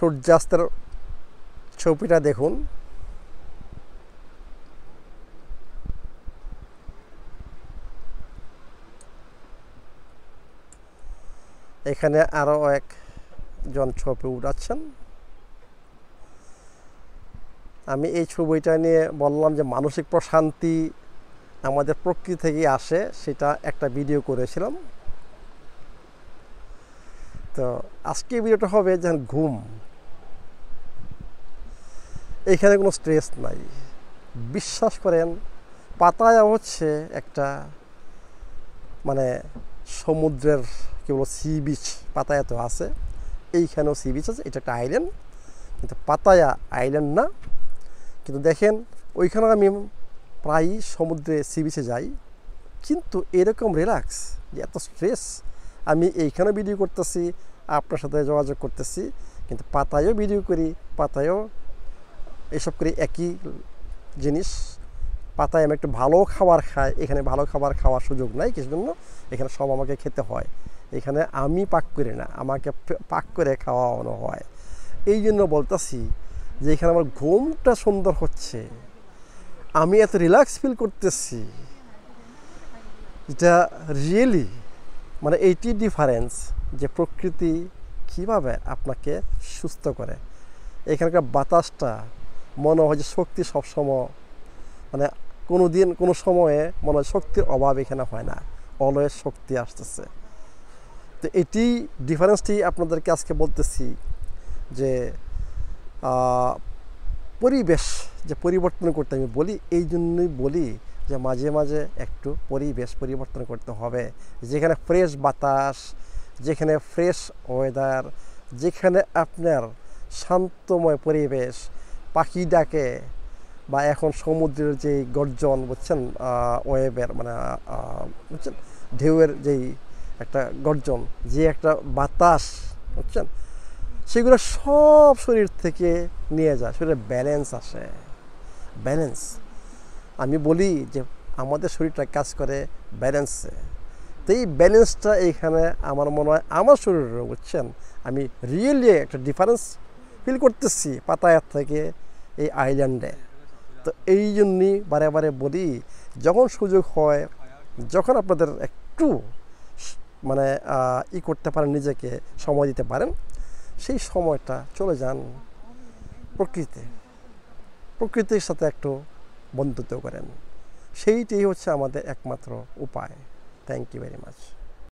সূর্যাস্তের ছবিটা দেখুন। এখানে আরও একজন ছবি উঠাচ্ছেন। আমি এই ছবিটা নিয়ে বললাম যে মানসিক প্রশান্তি আমাদের প্রকৃতি থেকে আসে, সেটা একটা ভিডিও করেছিলাম। তো আজকে ভিডিওটা হবে যেন ঘুম। এখানে কোনো স্ট্রেস নাই, বিশ্বাস করেন। পাতায়া হচ্ছে একটা মানে সমুদ্রের কি বলবো সি বিচ, পাতায়া তো আছে, এইখানেও সি বিচ আছে। এটা একটা আইল্যান্ড, কিন্তু পাতায়া আইল্যান্ড না। কিন্তু দেখেন ওইখানে আমি প্রায়ই সমুদ্রে সি বিচে যাই, কিন্তু এরকম রিল্যাক্স যে এত স্ট্রেস আমি এইখানে ভিডিও করতেছি, আপনার সাথে যোগাযোগ করতেছি, কিন্তু পাতায়ও ভিডিও করি, পাতায়ও এসব করি, একই জিনিস। পাতায় আমি একটু ভালো খাবার খাই, এখানে ভালো খাবার খাওয়ার সুযোগ নাই, কিছু জন্য এখানে সব আমাকে খেতে হয়। এখানে আমি পাক করি না, আমাকে পাক করে খাওয়ানো হয়। এই জন্য বলতেছি যে এখানে আমার ঘুমটা সুন্দর হচ্ছে, আমি এত রিল্যাক্স ফিল করতেছি, এটা রিয়েলি মানে এইটি ডিফারেন্স যে প্রকৃতি কীভাবে আপনাকে সুস্থ করে। এখানকার বাতাসটা মনে হয় যে শক্তি সবসময়, মানে কোনো দিন কোনো সময়ে মনে হয় শক্তির অভাব এখানে হয় না, অলওয়েজ শক্তি আসতেছে। তো এটি ডিফারেন্সটি আপনাদেরকে আজকে বলতেছি যে পরিবেশ যে পরিবর্তন করতে আমি বলি, এই জন্যই বলি যে মাঝে মাঝে একটু পরিবেশ পরিবর্তন করতে হবে। যেখানে ফ্রেশ বাতাস, যেখানে ফ্রেশ ওয়েদার, যেখানে আপনার শান্তময় পরিবেশ, পাখি ডাকে, বা এখন সমুদ্রের যেই গর্জন বুঝছেন, ওয়েভের মানে বুঝছেন ঢেউয়ের যেই একটা গর্জন, যে একটা বাতাস বুঝছেন, সেগুলো সব শরীর থেকে নিয়ে যায়, শরীরে ব্যালেন্স আসে। ব্যালেন্স আমি বলি যে আমাদের শরীরটা কাজ করে ব্যালেন্সে। তো এই ব্যালেন্সটা এইখানে আমার মনে হয় আমার শরীরেরও বুঝছেন, আমি রিয়েলি একটা ডিফারেন্স ফিল করতেছি পাতায়ার থেকে এই আইল্যান্ডে। তো এই জন্যই বারে বারে বলি, যখন সুযোগ হয়, যখন আপনাদের একটু মানে করতে পারেন, নিজেকে সময় দিতে পারেন, সেই সময়টা চলে যান প্রকৃতির সাথে একটু বন্ধুত্ব করেন। সেইটাই হচ্ছে আমাদের একমাত্র উপায়। Thank you very much.